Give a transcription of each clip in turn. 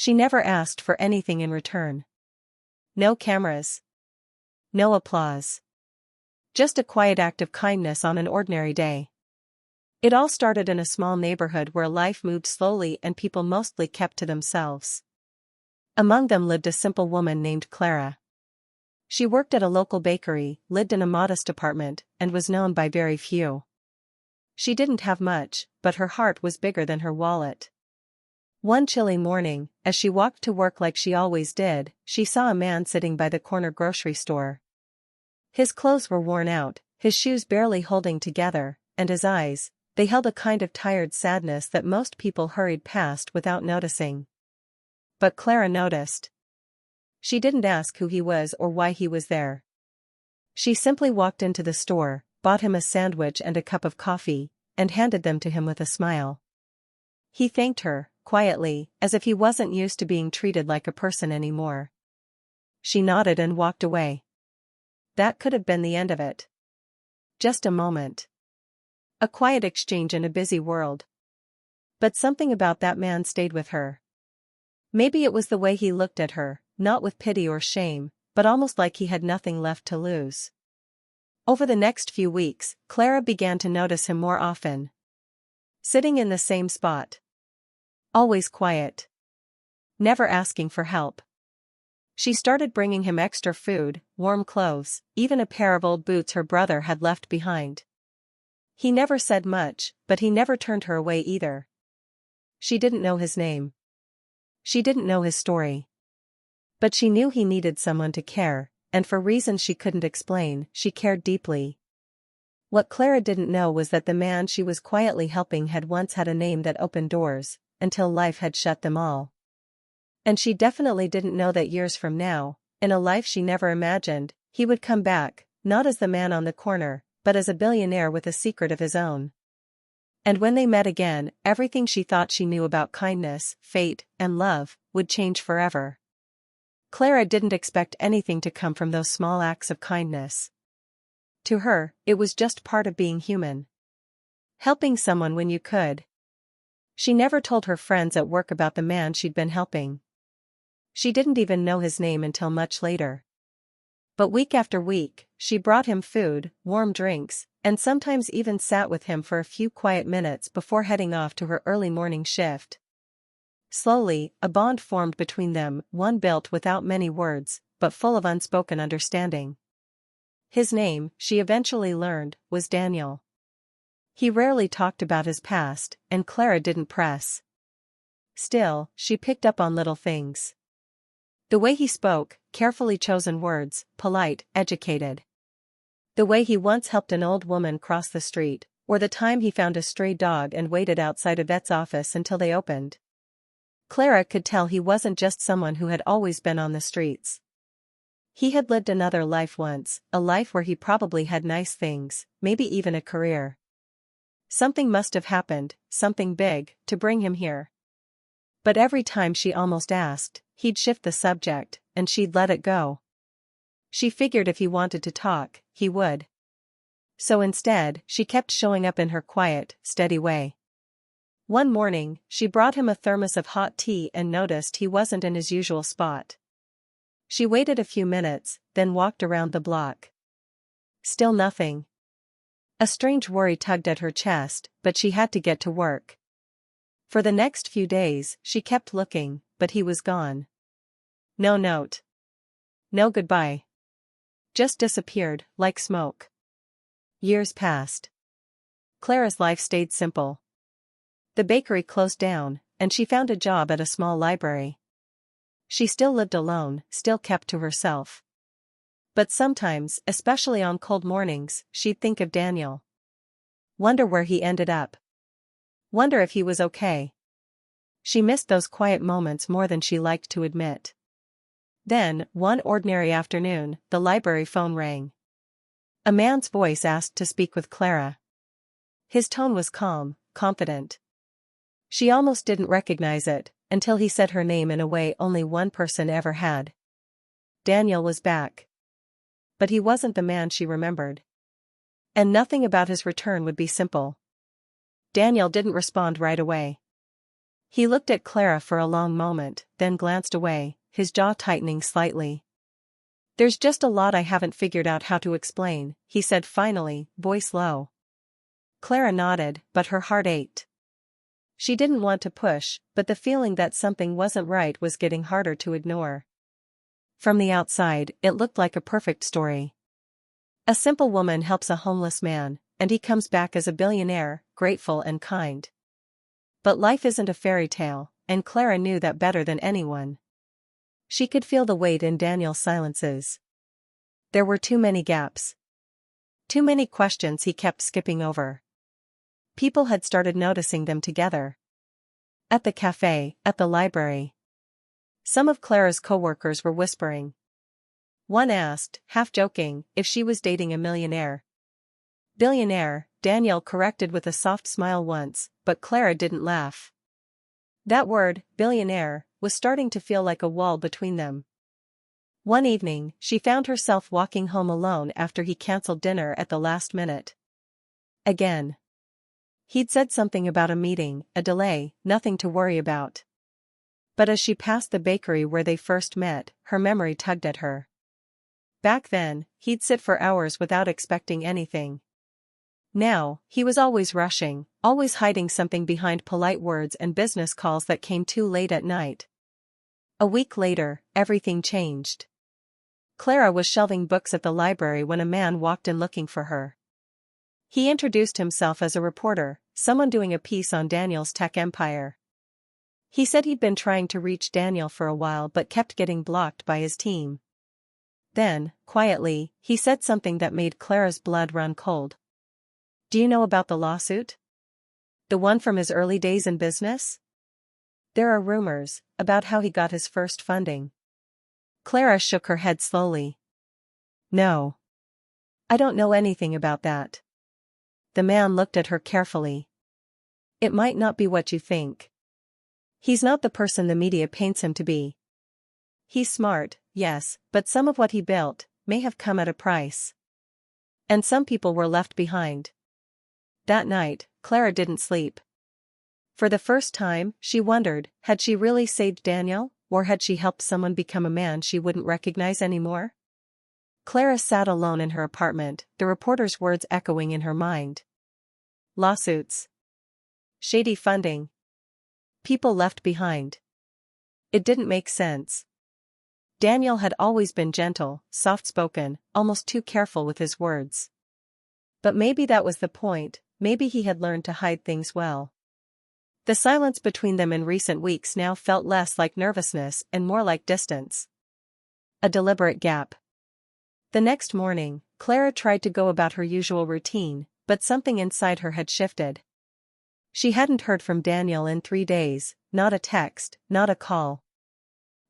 She never asked for anything in return. No cameras. No applause. Just a quiet act of kindness on an ordinary day. It all started in a small neighborhood where life moved slowly and people mostly kept to themselves. Among them lived a simple woman named Clara. She worked at a local bakery, lived in a modest apartment, and was known by very few. She didn't have much, but her heart was bigger than her wallet. One chilly morning, as she walked to work like she always did, she saw a man sitting by the corner grocery store. His clothes were worn out, his shoes barely holding together, and his eyes, they held a kind of tired sadness that most people hurried past without noticing. But Clara noticed. She didn't ask who he was or why he was there. She simply walked into the store, bought him a sandwich and a cup of coffee, and handed them to him with a smile. He thanked her, quietly, as if he wasn't used to being treated like a person anymore. She nodded and walked away. That could have been the end of it. Just a moment. A quiet exchange in a busy world. But something about that man stayed with her. Maybe it was the way he looked at her, not with pity or shame, but almost like he had nothing left to lose. Over the next few weeks, Clara began to notice him more often. Sitting in the same spot. Always quiet. Never asking for help. She started bringing him extra food, warm clothes, even a pair of old boots her brother had left behind. He never said much, but he never turned her away either. She didn't know his name. She didn't know his story. But she knew he needed someone to care, and for reasons she couldn't explain, she cared deeply. What Clara didn't know was that the man she was quietly helping had once had a name that opened doors, until life had shut them all. And she definitely didn't know that years from now, in a life she never imagined, he would come back, not as the man on the corner, but as a billionaire with a secret of his own. And when they met again, everything she thought she knew about kindness, fate, and love, would change forever. Clara didn't expect anything to come from those small acts of kindness. To her, it was just part of being human. Helping someone when you could. She never told her friends at work about the man she'd been helping. She didn't even know his name until much later. But week after week, she brought him food, warm drinks, and sometimes even sat with him for a few quiet minutes before heading off to her early morning shift. Slowly, a bond formed between them, one built without many words, but full of unspoken understanding. His name, she eventually learned, was Daniel. He rarely talked about his past, and Clara didn't press. Still, she picked up on little things. The way he spoke, carefully chosen words, polite, educated. The way he once helped an old woman cross the street, or the time he found a stray dog and waited outside a vet's office until they opened. Clara could tell he wasn't just someone who had always been on the streets. He had lived another life once, a life where he probably had nice things, maybe even a career. Something must have happened, something big, to bring him here. But every time she almost asked, he'd shift the subject, and she'd let it go. She figured if he wanted to talk, he would. So instead, she kept showing up in her quiet, steady way. One morning, she brought him a thermos of hot tea and noticed he wasn't in his usual spot. She waited a few minutes, then walked around the block. Still nothing. A strange worry tugged at her chest, but she had to get to work. For the next few days, she kept looking, but he was gone. No note. No goodbye. Just disappeared, like smoke. Years passed. Clara's life stayed simple. The bakery closed down, and she found a job at a small library. She still lived alone, still kept to herself. But sometimes, especially on cold mornings, she'd think of Daniel. Wonder where he ended up. Wonder if he was okay. She missed those quiet moments more than she liked to admit. Then, one ordinary afternoon, the library phone rang. A man's voice asked to speak with Clara. His tone was calm, confident. She almost didn't recognize it, until he said her name in a way only one person ever had. Daniel was back. But he wasn't the man she remembered. And nothing about his return would be simple. Daniel didn't respond right away. He looked at Clara for a long moment, then glanced away, his jaw tightening slightly. "There's just a lot I haven't figured out how to explain," he said finally, voice low. Clara nodded, but her heart ached. She didn't want to push, but the feeling that something wasn't right was getting harder to ignore. From the outside, it looked like a perfect story. A simple woman helps a homeless man, and he comes back as a billionaire, grateful and kind. But life isn't a fairy tale, and Clara knew that better than anyone. She could feel the weight in Daniel's silences. There were too many gaps. Too many questions he kept skipping over. People had started noticing them together. At the cafe, at the library. Some of Clara's coworkers were whispering. One asked, half joking, if she was dating a millionaire. Billionaire, Daniel corrected with a soft smile once, but Clara didn't laugh. That word, billionaire, was starting to feel like a wall between them. One evening, she found herself walking home alone after he canceled dinner at the last minute. Again. He'd said something about a meeting, a delay, nothing to worry about. But as she passed the bakery where they first met, her memory tugged at her. Back then, he'd sit for hours without expecting anything. Now, he was always rushing, always hiding something behind polite words and business calls that came too late at night. A week later, everything changed. Clara was shelving books at the library when a man walked in looking for her. He introduced himself as a reporter, someone doing a piece on Daniel's tech empire. He said he'd been trying to reach Daniel for a while but kept getting blocked by his team. Then, quietly, he said something that made Clara's blood run cold. "Do you know about the lawsuit? The one from his early days in business? There are rumors about how he got his first funding." Clara shook her head slowly. "No. I don't know anything about that." The man looked at her carefully. "It might not be what you think. He's not the person the media paints him to be. He's smart, yes, but some of what he built may have come at a price. And some people were left behind." That night, Clara didn't sleep. For the first time, she wondered, had she really saved Daniel, or had she helped someone become a man she wouldn't recognize anymore? Clara sat alone in her apartment, the reporter's words echoing in her mind. Lawsuits. Shady funding. People left behind. It didn't make sense. Daniel had always been gentle, soft-spoken, almost too careful with his words. But maybe that was the point, maybe he had learned to hide things well. The silence between them in recent weeks now felt less like nervousness and more like distance. A deliberate gap. The next morning, Clara tried to go about her usual routine, but something inside her had shifted. She hadn't heard from Daniel in 3 days, not a text, not a call.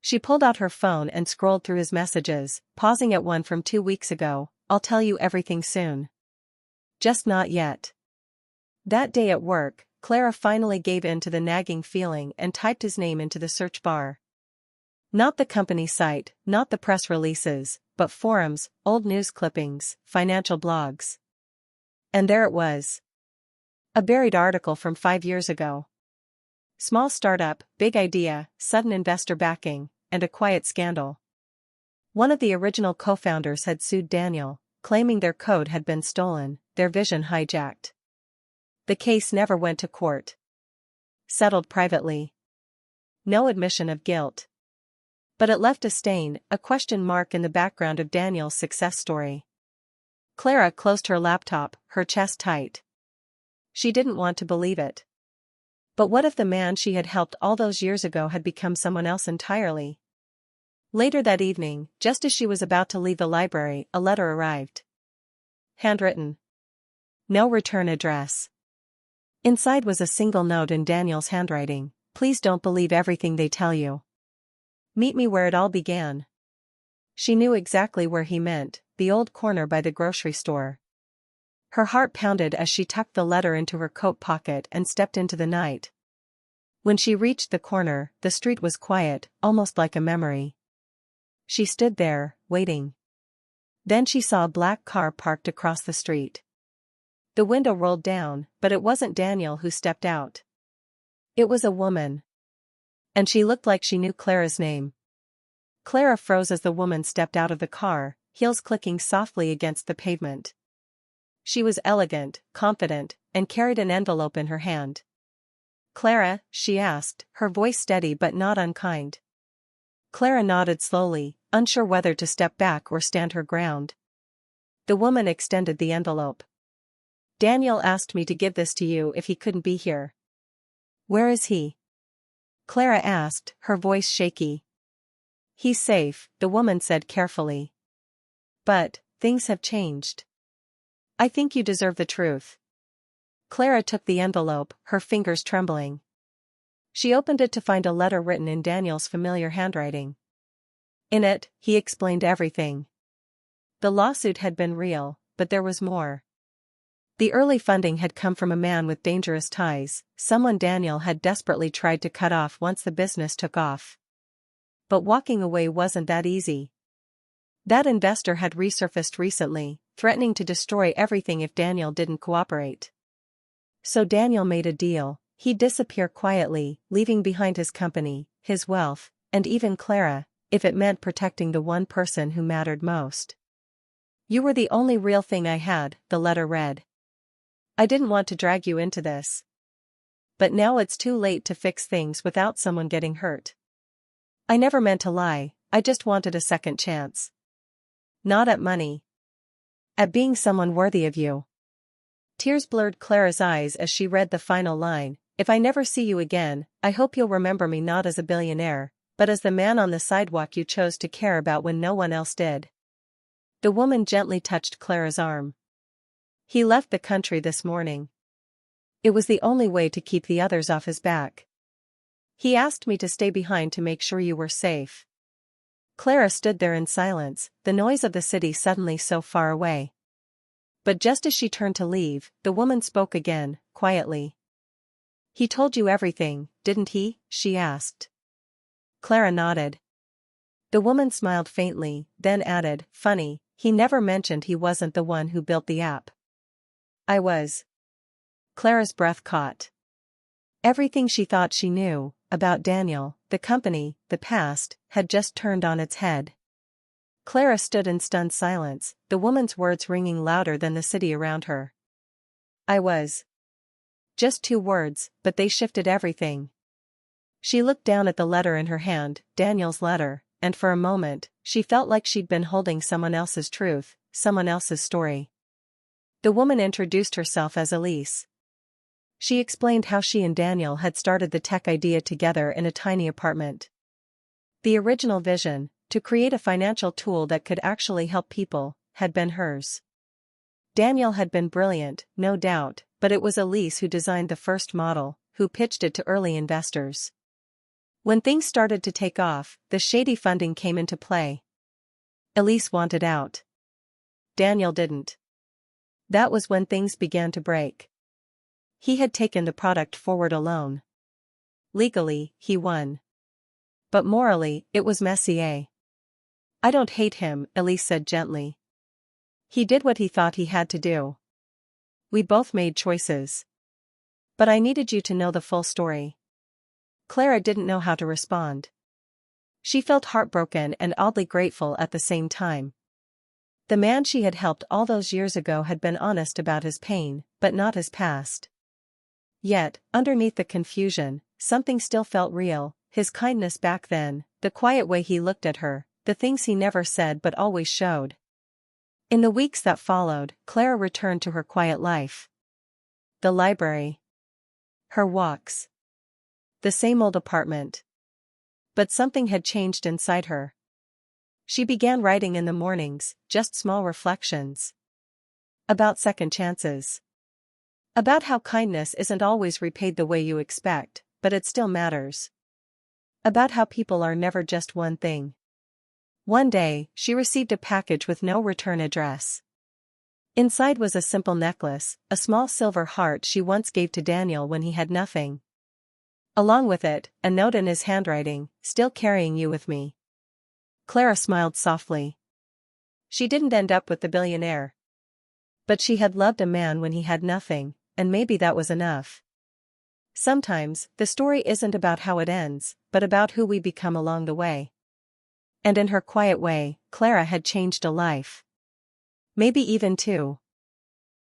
She pulled out her phone and scrolled through his messages, pausing at one from 2 weeks ago. "I'll tell you everything soon. Just not yet." That day at work, Clara finally gave in to the nagging feeling and typed his name into the search bar. Not the company site, not the press releases, but forums, old news clippings, financial blogs. And there it was. A buried article from 5 years ago. Small startup, big idea, sudden investor backing, and a quiet scandal. One of the original co-founders had sued Daniel, claiming their code had been stolen, their vision hijacked. The case never went to court. Settled privately. No admission of guilt. But it left a stain, a question mark in the background of Daniel's success story. Clara closed her laptop, her chest tight. She didn't want to believe it. But what if the man she had helped all those years ago had become someone else entirely? Later that evening, just as she was about to leave the library, a letter arrived. Handwritten. No return address. Inside was a single note in Daniel's handwriting. "Please don't believe everything they tell you. Meet me where it all began." She knew exactly where he meant, the old corner by the grocery store. Her heart pounded as she tucked the letter into her coat pocket and stepped into the night. When she reached the corner, the street was quiet, almost like a memory. She stood there, waiting. Then she saw a black car parked across the street. The window rolled down, but it wasn't Daniel who stepped out. It was a woman. And she looked like she knew Clara's name. Clara froze as the woman stepped out of the car, heels clicking softly against the pavement. She was elegant, confident, and carried an envelope in her hand. "Clara?" she asked, her voice steady but not unkind. Clara nodded slowly, unsure whether to step back or stand her ground. The woman extended the envelope. "Daniel asked me to give this to you if he couldn't be here." "Where is he?" Clara asked, her voice shaky. "He's safe," the woman said carefully. "But, things have changed. I think you deserve the truth." Clara took the envelope, her fingers trembling. She opened it to find a letter written in Daniel's familiar handwriting. In it, he explained everything. The lawsuit had been real, but there was more. The early funding had come from a man with dangerous ties, someone Daniel had desperately tried to cut off once the business took off. But walking away wasn't that easy. That investor had resurfaced recently, threatening to destroy everything if Daniel didn't cooperate. So Daniel made a deal. He'd disappear quietly, leaving behind his company, his wealth, and even Clara, if it meant protecting the one person who mattered most. "You were the only real thing I had," the letter read. "I didn't want to drag you into this. But now it's too late to fix things without someone getting hurt. I never meant to lie, I just wanted a second chance. Not at money. At being someone worthy of you." Tears blurred Clara's eyes as she read the final line. "If I never see you again, I hope you'll remember me not as a billionaire, but as the man on the sidewalk you chose to care about when no one else did." The woman gently touched Clara's arm. "He left the country this morning. It was the only way to keep the others off his back. He asked me to stay behind to make sure you were safe." Clara stood there in silence, the noise of the city suddenly so far away. But just as she turned to leave, the woman spoke again, quietly. "He told you everything, didn't he?" she asked. Clara nodded. The woman smiled faintly, then added, "Funny, he never mentioned he wasn't the one who built the app." "I was." Clara's breath caught. Everything she thought she knew, about Daniel, the company, the past, had just turned on its head. Clara stood in stunned silence, the woman's words ringing louder than the city around her. "I was." Just 2 words, but they shifted everything. She looked down at the letter in her hand, Daniel's letter, and for a moment, she felt like she'd been holding someone else's truth, someone else's story. The woman introduced herself as Elise. She explained how she and Daniel had started the tech idea together in a tiny apartment. The original vision, to create a financial tool that could actually help people, had been hers. Daniel had been brilliant, no doubt, but it was Elise who designed the first model, who pitched it to early investors. When things started to take off, the shady funding came into play. Elise wanted out. Daniel didn't. That was when things began to break. He had taken the product forward alone. Legally, he won. But morally, it was messy. "I don't hate him," Elise said gently. "He did what he thought he had to do. We both made choices. But I needed you to know the full story." Clara didn't know how to respond. She felt heartbroken and oddly grateful at the same time. The man she had helped all those years ago had been honest about his pain, but not his past. Yet, underneath the confusion, something still felt real, his kindness back then, the quiet way he looked at her, the things he never said but always showed. In the weeks that followed, Clara returned to her quiet life. The library. Her walks. The same old apartment. But something had changed inside her. She began writing in the mornings, just small reflections. About second chances. About how kindness isn't always repaid the way you expect, but it still matters. About how people are never just one thing. One day, she received a package with no return address. Inside was a simple necklace, a small silver heart she once gave to Daniel when he had nothing. Along with it, a note in his handwriting, "Still carrying you with me." Clara smiled softly. She didn't end up with the billionaire. But she had loved a man when he had nothing, and maybe that was enough. Sometimes, the story isn't about how it ends, but about who we become along the way. And in her quiet way, Clara had changed a life. Maybe even two.